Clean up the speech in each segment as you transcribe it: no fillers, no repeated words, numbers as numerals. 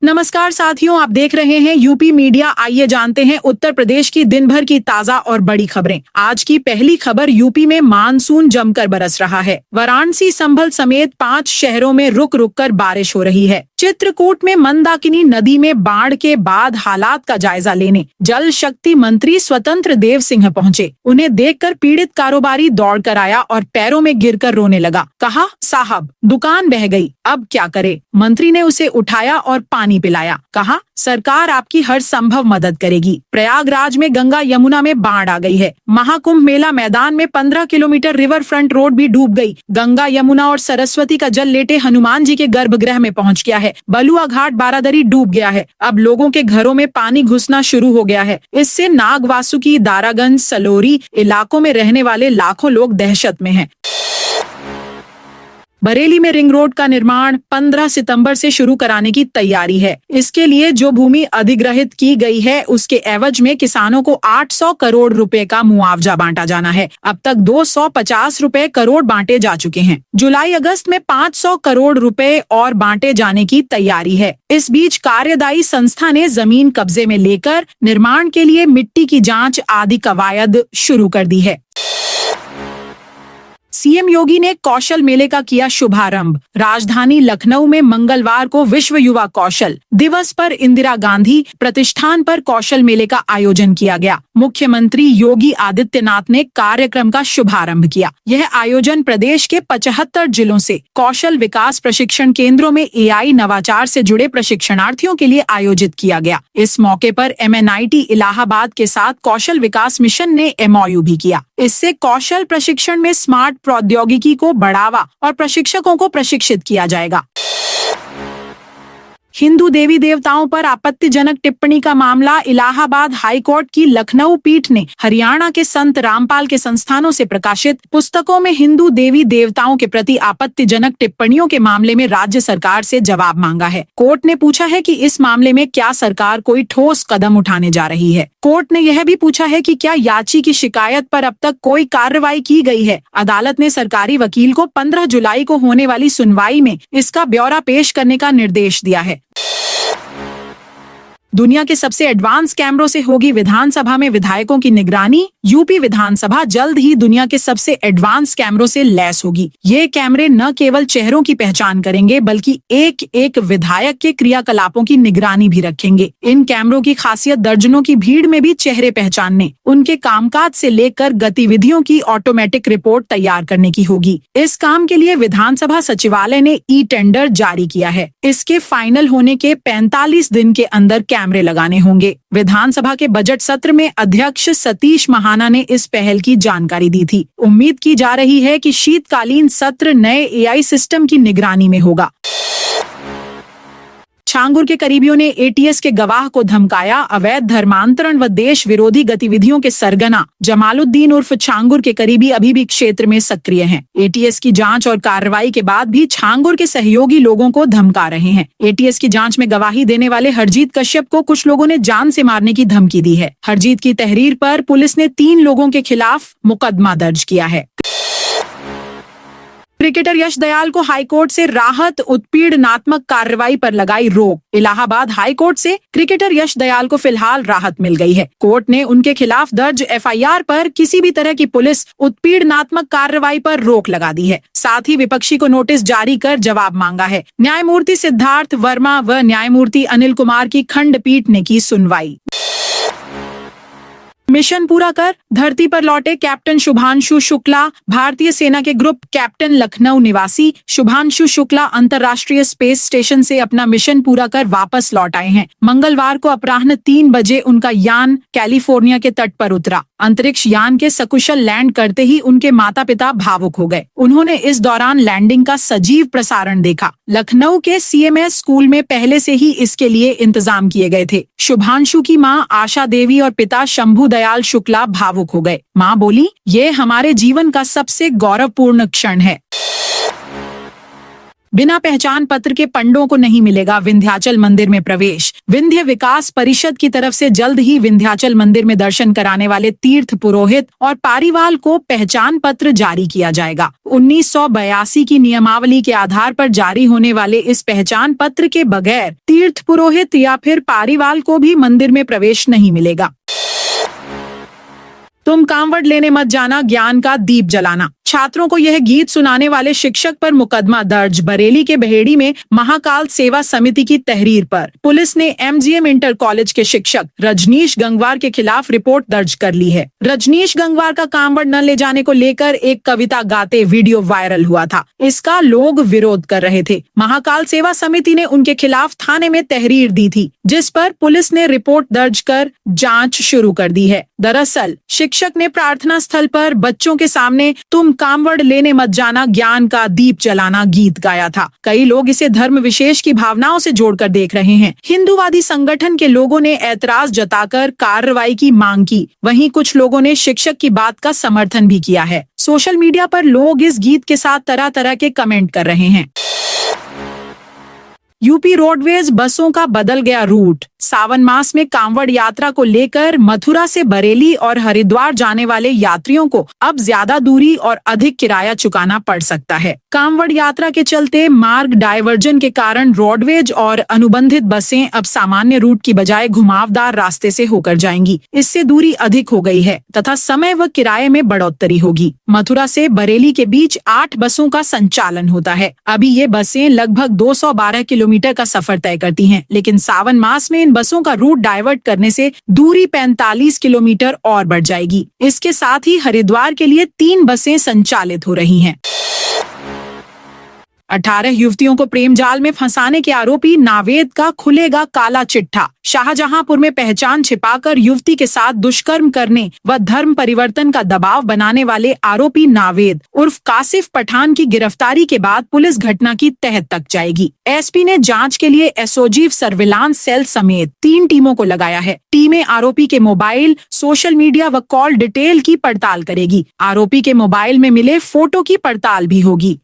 नमस्कार साथियों, आप देख रहे हैं यूपी मीडिया। आइए जानते हैं उत्तर प्रदेश की दिन भर की ताजा और बड़ी खबरें। आज की पहली खबर, यूपी में मानसून जमकर बरस रहा है। वाराणसी, संभल समेत 5 शहरों में रुक रुक कर बारिश हो रही है। चित्रकूट में मंदाकिनी नदी में बाढ़ के बाद हालात का जायजा लेने जल शक्ति मंत्री स्वतंत्र देव सिंह पहुंचे। उन्हें देखकर पीड़ित कारोबारी दौड़ कर आया और पैरों में गिरकर रोने लगा। कहा, साहब दुकान बह गई, अब क्या करे। मंत्री ने उसे उठाया और पानी पिलाया। कहा, सरकार आपकी हर संभव मदद करेगी। प्रयागराज में गंगा यमुना में बाढ़ आ गई है। महाकुंभ मेला मैदान में 15 किलोमीटर रिवर फ्रंट रोड भी डूब गई। गंगा यमुना और सरस्वती का जल लेटे हनुमान जी के गर्भगृह में पहुंच गया है। बलुआ घाट बारादरी डूब गया है। अब लोगों के घरों में पानी घुसना शुरू हो गया है। इससे नाग वासुकी, दारागंज, सलोरी इलाकों में रहने वाले लाखों लोग दहशत में हैं। बरेली में रिंग रोड का निर्माण 15 सितंबर से शुरू कराने की तैयारी है। इसके लिए जो भूमि अधिग्रहित की गई है उसके एवज में किसानों को 800 करोड़ रुपए का मुआवजा बांटा जाना है। अब तक 250 करोड़ बांटे जा चुके हैं। जुलाई अगस्त में 500 करोड़ रुपए और बांटे जाने की तैयारी है। इस बीच कार्यदायी संस्था ने जमीन कब्जे में लेकर निर्माण के लिए मिट्टी की जाँच आदि कवायद शुरू कर दी है। सीएम योगी ने कौशल मेले का किया शुभारंभ। राजधानी लखनऊ में मंगलवार को विश्व युवा कौशल दिवस पर इंदिरा गांधी प्रतिष्ठान पर कौशल मेले का आयोजन किया गया। मुख्यमंत्री योगी आदित्यनाथ ने कार्यक्रम का शुभारंभ किया। यह आयोजन प्रदेश के 75 जिलों से कौशल विकास प्रशिक्षण केंद्रों में एआई नवाचार से जुड़े प्रशिक्षणार्थियों के लिए आयोजित किया गया। इस मौके पर MNIT इलाहाबाद के साथ कौशल विकास मिशन ने MOU भी किया। इससे कौशल प्रशिक्षण में स्मार्ट प्रौद्योगिकी को बढ़ावा और प्रशिक्षकों को प्रशिक्षित किया जाएगा। हिंदू देवी देवताओं पर आपत्तिजनक टिप्पणी का मामला, इलाहाबाद हाईकोर्ट की लखनऊ पीठ ने हरियाणा के संत रामपाल के संस्थानों से प्रकाशित पुस्तकों में हिंदू देवी देवताओं के प्रति आपत्तिजनक टिप्पणियों के मामले में राज्य सरकार से जवाब मांगा है। कोर्ट ने पूछा है कि इस मामले में क्या सरकार कोई ठोस कदम उठाने जा रही है। कोर्ट ने यह भी पूछा है कि क्या याची की शिकायत पर अब तक कोई कार्रवाई की गई है। अदालत ने सरकारी वकील को 15 जुलाई को होने वाली सुनवाई में इसका ब्यौरा पेश करने का निर्देश दिया है। दुनिया के सबसे एडवांस कैमरों से होगी विधानसभा में विधायकों की निगरानी। यूपी विधानसभा जल्द ही दुनिया के सबसे एडवांस कैमरों से लैस होगी। ये कैमरे न केवल चेहरों की पहचान करेंगे बल्कि एक एक विधायक के क्रियाकलापों की निगरानी भी रखेंगे। इन कैमरों की खासियत दर्जनों की भीड़ में भी चेहरे पहचानने, उनके कामकाज से लेकर गतिविधियों की ऑटोमेटिक रिपोर्ट तैयार करने की होगी। इस काम के लिए विधानसभा सचिवालय ने ई-टेंडर जारी किया है। इसके फाइनल होने के 45 दिन के अंदर कैमरे लगाने होंगे। विधानसभा के बजट सत्र में अध्यक्ष सतीश महाना ने इस पहल की जानकारी दी थी। उम्मीद की जा रही है कि शीतकालीन सत्र नए AI सिस्टम की निगरानी में होगा। छांगुर के करीबियों ने ATS के गवाह को धमकाया। अवैध धर्मांतरण व देश विरोधी गतिविधियों के सरगना जमालुद्दीन उर्फ छांगुर के करीबी अभी भी क्षेत्र में सक्रिय हैं। ATS की जांच और कार्रवाई के बाद भी छांगुर के सहयोगी लोगों को धमका रहे हैं। ATS की जांच में गवाही देने वाले हरजीत कश्यप को कुछ लोगों ने जान से मारने की धमकी दी है। हरजीत की तहरीर पर पुलिस ने 3 लोगों के खिलाफ मुकदमा दर्ज किया है। क्रिकेटर यश दयाल को हाईकोर्ट से राहत, उत्पीड़नात्मक कार्रवाई पर लगाई रोक। इलाहाबाद हाईकोर्ट से क्रिकेटर यश दयाल को फिलहाल राहत मिल गई है। कोर्ट ने उनके खिलाफ दर्ज FIR पर किसी भी तरह की पुलिस उत्पीड़नात्मक कार्रवाई पर रोक लगा दी है। साथ ही विपक्षी को नोटिस जारी कर जवाब मांगा है। न्यायमूर्ति सिद्धार्थ वर्मा व न्यायमूर्ति अनिल कुमार की खंडपीठ ने की सुनवाई। मिशन पूरा कर धरती पर लौटे कैप्टन शुभांशु शुक्ला। भारतीय सेना के ग्रुप कैप्टन लखनऊ निवासी शुभांशु शुक्ला अंतर्राष्ट्रीय स्पेस स्टेशन से अपना मिशन पूरा कर वापस लौट आए हैं। मंगलवार को अपराह्न 3 बजे उनका यान कैलिफोर्निया के तट पर उतरा। अंतरिक्ष यान के सकुशल लैंड करते ही उनके माता पिता भावुक हो गए। उन्होंने इस दौरान लैंडिंग का सजीव प्रसारण देखा। लखनऊ के CMS स्कूल में पहले से ही इसके लिए इंतजाम किए गए थे। शुभांशु की मां आशा देवी और पिता शंभू दयाल शुक्ला भावुक हो गए। मां बोली, ये हमारे जीवन का सबसे गौरवपूर्ण क्षण है। बिना पहचान पत्र के पंडों को नहीं मिलेगा विंध्याचल मंदिर में प्रवेश। विंध्य विकास परिषद की तरफ से जल्द ही विंध्याचल मंदिर में दर्शन कराने वाले तीर्थ पुरोहित और पारीवाल को पहचान पत्र जारी किया जाएगा। 1982 की नियमावली के आधार पर जारी होने वाले इस पहचान पत्र के बगैर तीर्थ पुरोहित या फिर पारीवाल को भी मंदिर में प्रवेश नहीं मिलेगा। तुम कांवड़ लेने मत जाना, ज्ञान का दीप जलाना। छात्रों को यह गीत सुनाने वाले शिक्षक पर मुकदमा दर्ज। बरेली के बहेड़ी में महाकाल सेवा समिति की तहरीर पर पुलिस ने MGM इंटर कॉलेज के शिक्षक रजनीश गंगवार के खिलाफ रिपोर्ट दर्ज कर ली है। रजनीश गंगवार का कांवड़ न ले जाने को लेकर एक कविता गाते वीडियो वायरल हुआ था। इसका लोग विरोध कर रहे थे। महाकाल सेवा समिति ने उनके खिलाफ थाने में तहरीर दी थी, जिस पर पुलिस ने रिपोर्ट दर्ज कर जांच शुरू कर दी है। दरअसल शिक्षक ने प्रार्थना स्थल पर बच्चों के सामने तुम कांवड़ लेने मत जाना, ज्ञान का दीप जलाना गीत गाया था। कई लोग इसे धर्म विशेष की भावनाओं से जोड़कर देख रहे हैं। हिंदूवादी संगठन के लोगों ने ऐतराज जताकर कार्रवाई की मांग की। वहीं कुछ लोगों ने शिक्षक की बात का समर्थन भी किया है। सोशल मीडिया पर लोग इस गीत के साथ तरह तरह के कमेंट कर रहे हैं। यूपी रोडवेज बसों का बदल गया रूट। सावन मास में कांवड़ यात्रा को लेकर मथुरा से बरेली और हरिद्वार जाने वाले यात्रियों को अब ज्यादा दूरी और अधिक किराया चुकाना पड़ सकता है। कांवड़ यात्रा के चलते मार्ग डायवर्जन के कारण रोडवेज और अनुबंधित बसें अब सामान्य रूट की बजाय घुमावदार रास्ते से होकर जाएंगी। इससे दूरी अधिक हो गई है तथा समय व किराए में बढ़ोतरी होगी। मथुरा से बरेली के बीच 8 बसों का संचालन होता है। अभी ये बसें लगभग 212 किलोमीटर का सफर तय करती हैं, लेकिन सावन मास में बसों का रूट डाइवर्ट करने से दूरी 45 किलोमीटर और बढ़ जाएगी। इसके साथ ही हरिद्वार के लिए 3 बसें संचालित हो रही हैं। 18 युवतियों को प्रेम जाल में फंसाने के आरोपी नावेद का खुलेगा काला चिट्ठा। शाहजहांपुर में पहचान छिपाकर युवती के साथ दुष्कर्म करने व धर्म परिवर्तन का दबाव बनाने वाले आरोपी नावेद उर्फ कासिफ पठान की गिरफ्तारी के बाद पुलिस घटना की तह तक जाएगी। एसपी ने जांच के लिए एसओजी सर्विलांस सेल समेत 3 टीमों को लगाया है। टीमें आरोपी के मोबाइल, सोशल मीडिया व कॉल डिटेल की पड़ताल करेगी। आरोपी के मोबाइल में मिले फोटो की पड़ताल भी होगी।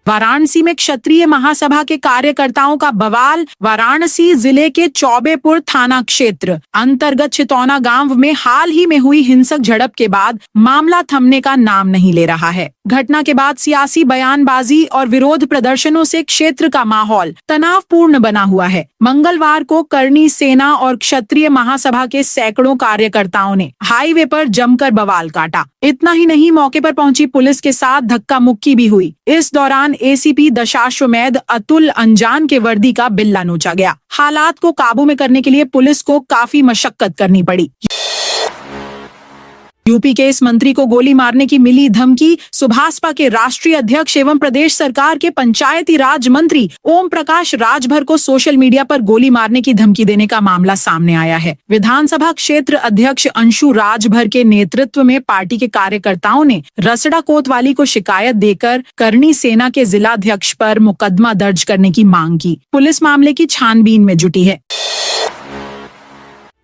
वाराणसी में क्षत्रिय महासभा के कार्यकर्ताओं का बवाल। वाराणसी जिले के चौबेपुर थाना क्षेत्र अंतर्गत छितौना गांव में हाल ही में हुई हिंसक झड़प के बाद मामला थमने का नाम नहीं ले रहा है। घटना के बाद सियासी बयानबाजी और विरोध प्रदर्शनों से क्षेत्र का माहौल तनावपूर्ण बना हुआ है। मंगलवार को करनी सेना और क्षत्रिय महासभा के सैकड़ों कार्यकर्ताओं ने हाईवे पर जमकर बवाल काटा। इतना ही नहीं, मौके पर पहुंची पुलिस के साथ धक्का मुक्की भी हुई। इस दौरान एसीपी दशाश्वमेध अतुल अंजान के वर्दी का बिल्ला नोचा गया। हालात को काबू में करने के लिए पुलिस को काफी मशक्कत करनी पड़ी। यूपी के इस मंत्री को गोली मारने की मिली धमकी। सुभाषपा के राष्ट्रीय अध्यक्ष एवं प्रदेश सरकार के पंचायती राज मंत्री ओम प्रकाश राजभर को सोशल मीडिया पर गोली मारने की धमकी देने का मामला सामने आया है। विधानसभा क्षेत्र अध्यक्ष अंशु राजभर के नेतृत्व में पार्टी के कार्यकर्ताओं ने रसड़ा कोतवाली को शिकायत देकर करनी सेना के जिलाध्यक्ष पर मुकदमा दर्ज करने की मांग की। पुलिस मामले की छानबीन में जुटी है।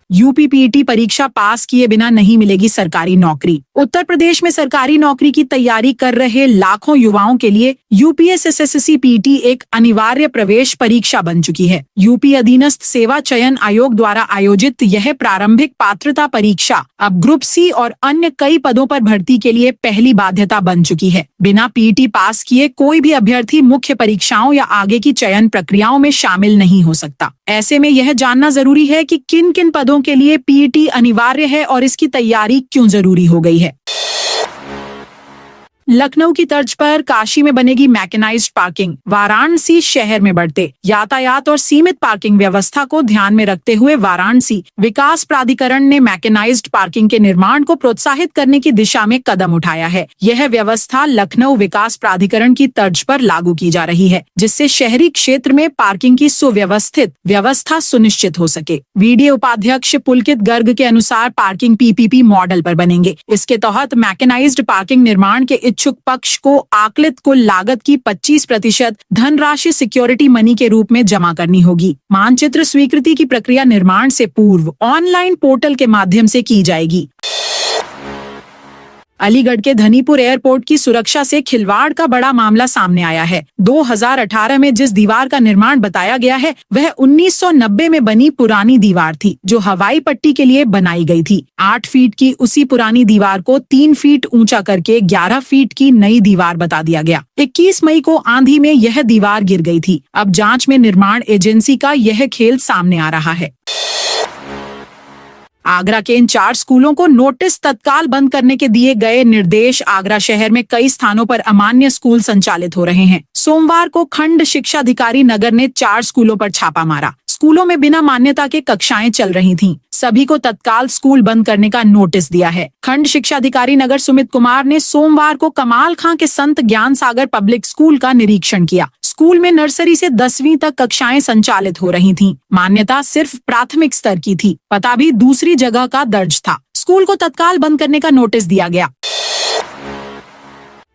यूपी पीटी परीक्षा पास किए बिना नहीं मिलेगी सरकारी नौकरी। उत्तर प्रदेश में सरकारी नौकरी की तैयारी कर रहे लाखों युवाओं के लिए यूपीएसएससी पीटी एक अनिवार्य प्रवेश परीक्षा बन चुकी है। यूपी अधीनस्थ सेवा चयन आयोग द्वारा आयोजित यह प्रारंभिक पात्रता परीक्षा अब ग्रुप सी और अन्य कई पदों पर भर्ती के लिए पहली बाध्यता बन चुकी है। बिना पीटी पास किए कोई भी अभ्यर्थी मुख्य परीक्षाओं या आगे की चयन प्रक्रियाओं में शामिल नहीं हो सकता। ऐसे में यह जानना जरूरी है कि किन किन पदों के लिए पीटी अनिवार्य है और इसकी तैयारी क्यों जरूरी हो गई है। लखनऊ की तर्ज पर काशी में बनेगी मैकेनाइज्ड पार्किंग। वाराणसी शहर में बढ़ते यातायात और सीमित पार्किंग व्यवस्था को ध्यान में रखते हुए वाराणसी विकास प्राधिकरण ने मैकेनाइज्ड पार्किंग के निर्माण को प्रोत्साहित करने की दिशा में कदम उठाया है। यह व्यवस्था लखनऊ विकास प्राधिकरण की तर्ज पर लागू की जा रही है, जिससे शहरी क्षेत्र में पार्किंग की सुव्यवस्थित व्यवस्था सुनिश्चित हो सके। वीडीए उपाध्यक्ष पुलकित गर्ग के अनुसार पार्किंग पीपीपी मॉडल पर बनेंगे। इसके तहत मैकेनाइज्ड पार्किंग निर्माण के इच्छुक पक्ष को आकलित कुल लागत की 25% धनराशि सिक्योरिटी मनी के रूप में जमा करनी होगी। मानचित्र स्वीकृति की प्रक्रिया निर्माण से पूर्व ऑनलाइन पोर्टल के माध्यम से की जाएगी। अलीगढ़ के धनीपुर एयरपोर्ट की सुरक्षा से खिलवाड़ का बड़ा मामला सामने आया है। 2018 में जिस दीवार का निर्माण बताया गया है वह 1990 में बनी पुरानी दीवार थी, जो हवाई पट्टी के लिए बनाई गई थी। 8 फीट की उसी पुरानी दीवार को 3 फीट ऊंचा करके 11 फीट की नई दीवार बता दिया गया। 21 मई को आंधी में यह दीवार गिर गई थी। अब जांच में निर्माण एजेंसी का यह खेल सामने आ रहा है। आगरा के इन 4 स्कूलों को नोटिस तत्काल बंद करने के दिए गए निर्देश। आगरा शहर में कई स्थानों पर अमान्य स्कूल संचालित हो रहे हैं। सोमवार को खंड शिक्षा अधिकारी नगर ने 4 स्कूलों पर छापा मारा। स्कूलों में बिना मान्यता के कक्षाएं चल रही थीं। सभी को तत्काल स्कूल बंद करने का नोटिस दिया है। खंड शिक्षा अधिकारी नगर सुमित कुमार ने सोमवार को कमाल खां के संत ज्ञान सागर पब्लिक स्कूल का निरीक्षण किया। स्कूल में नर्सरी से 10वीं तक कक्षाएं संचालित हो रही थीं। मान्यता सिर्फ प्राथमिक स्तर की थी। पता भी दूसरी जगह का दर्ज था। स्कूल को तत्काल बंद करने का नोटिस दिया गया।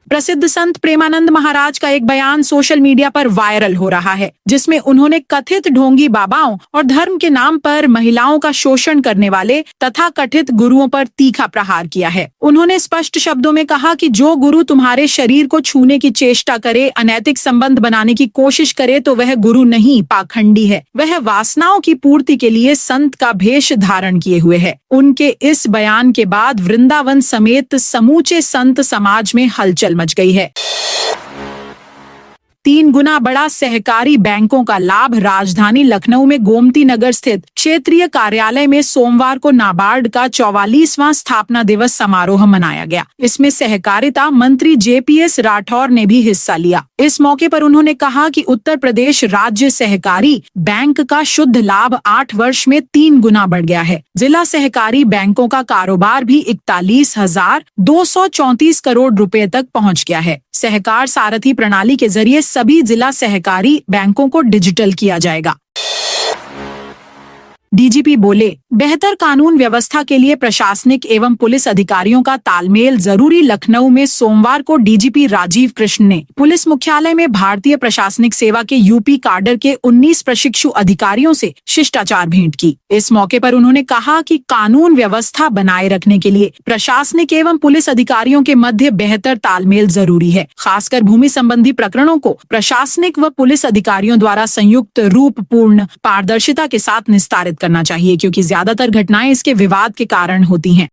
प्रसिद्ध संत प्रेमानंद महाराज का एक बयान सोशल मीडिया पर वायरल हो रहा है, जिसमें उन्होंने कथित ढोंगी बाबाओं और धर्म के नाम पर महिलाओं का शोषण करने वाले तथा कथित गुरुओं पर तीखा प्रहार किया है। उन्होंने स्पष्ट शब्दों में कहा कि जो गुरु तुम्हारे शरीर को छूने की चेष्टा करे, अनैतिक संबंध बनाने की कोशिश करे, तो वह गुरु नहीं, पाखंडी है। वह वासनाओं की पूर्ति के लिए संत का भेष धारण किए हुए है। उनके इस बयान के बाद वृंदावन समेत समूचे संत समाज में हलचल मच गई है। 3 गुना बड़ा सहकारी बैंकों का लाभ। राजधानी लखनऊ में गोमती नगर स्थित क्षेत्रीय कार्यालय में सोमवार को नाबार्ड का 44वां स्थापना दिवस समारोह मनाया गया। इसमें सहकारिता मंत्री JPS राठौर ने भी हिस्सा लिया। इस मौके पर उन्होंने कहा कि उत्तर प्रदेश राज्य सहकारी बैंक का शुद्ध लाभ 8 वर्ष में 3 गुना बढ़ गया है। जिला सहकारी बैंकों का कारोबार भी 41,234 करोड़ रुपए तक पहुंच गया है। सहकार सारथी प्रणाली के जरिए सभी जिला सहकारी बैंकों को डिजिटल किया जाएगा। डीजीपी बोले, बेहतर कानून व्यवस्था के लिए प्रशासनिक एवं पुलिस अधिकारियों का तालमेल जरूरी। लखनऊ में सोमवार को डीजीपी राजीव कृष्ण ने पुलिस मुख्यालय में भारतीय प्रशासनिक सेवा के यूपी काडर के 19 प्रशिक्षु अधिकारियों से शिष्टाचार भेंट की। इस मौके पर उन्होंने कहा कि कानून व्यवस्था बनाए रखने के लिए प्रशासनिक एवं पुलिस अधिकारियों के मध्य बेहतर तालमेल जरूरी है। खासकर भूमि संबंधी प्रकरणों को प्रशासनिक व पुलिस अधिकारियों द्वारा संयुक्त रूप पूर्ण पारदर्शिता के साथ निस्तारित करना चाहिए, क्योंकि ज्यादातर घटनाएं इसके विवाद के कारण होती हैं।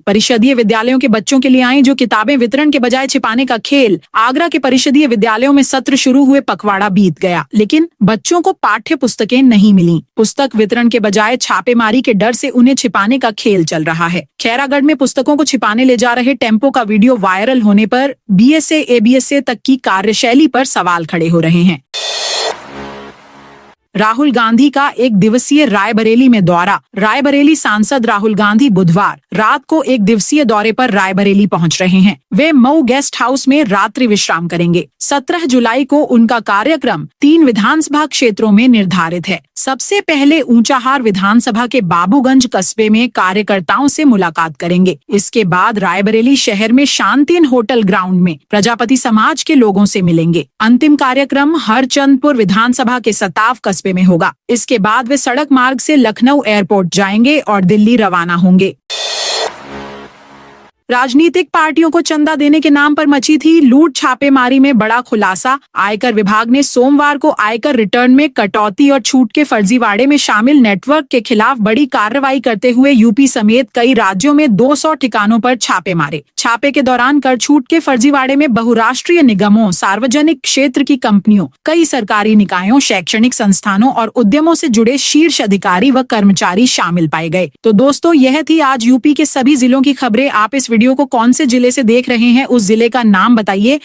परिषदीय विद्यालयों के बच्चों के लिए आई जो किताबें वितरण के बजाय छिपाने का खेल। आगरा के परिषदीय विद्यालयों में सत्र शुरू हुए पखवाड़ा बीत गया, लेकिन बच्चों को पाठ्य पुस्तकें नहीं मिली। पुस्तक वितरण के बजाय छापेमारी के डर से उन्हें छिपाने का खेल चल रहा है। खैरागढ़ में पुस्तकों को छिपाने ले जा रहे टेम्पो का वीडियो वायरल होने पर BSA ABSA तक की कार्यशैली पर सवाल खड़े हो रहे हैं। राहुल गांधी का 1 दिवसीय रायबरेली में दौरा। रायबरेली सांसद राहुल गांधी बुधवार रात को 1 दिवसीय दौरे पर रायबरेली पहुंच रहे हैं। वे मऊ गेस्ट हाउस में रात्रि विश्राम करेंगे। 17 जुलाई को उनका कार्यक्रम 3 विधानसभा क्षेत्रों में निर्धारित है। सबसे पहले ऊंचाहार विधानसभा के बाबूगंज कस्बे में कार्यकर्ताओं से मुलाकात करेंगे। इसके बाद रायबरेली शहर में शांतिन होटल ग्राउंड में प्रजापति समाज के लोगों से मिलेंगे। अंतिम कार्यक्रम हरचंदपुर विधानसभा के सताव कस्बे में होगा। इसके बाद वे सड़क मार्ग से लखनऊ एयरपोर्ट जाएंगे और दिल्ली रवाना होंगे। राजनीतिक पार्टियों को चंदा देने के नाम पर मची थी लूट। छापेमारी में बड़ा खुलासा। आयकर विभाग ने सोमवार को आयकर रिटर्न में कटौती और छूट के फर्जीवाड़े में शामिल नेटवर्क के खिलाफ बड़ी कार्रवाई करते हुए यूपी समेत कई राज्यों में 200 ठिकानों पर छापे मारे। छापे के दौरान कर छूट के फर्जीवाड़े में बहुराष्ट्रीय निगमों, सार्वजनिक क्षेत्र की कंपनियों, कई सरकारी निकायों, शैक्षणिक संस्थानों और उद्यमों से जुड़े शीर्ष अधिकारी व कर्मचारी शामिल पाए गए। तो दोस्तों, यह थी आज यूपी के सभी जिलों की खबरें। आप इस वीडियो को कौन से जिले से देख रहे हैं, उस जिले का नाम बताइए।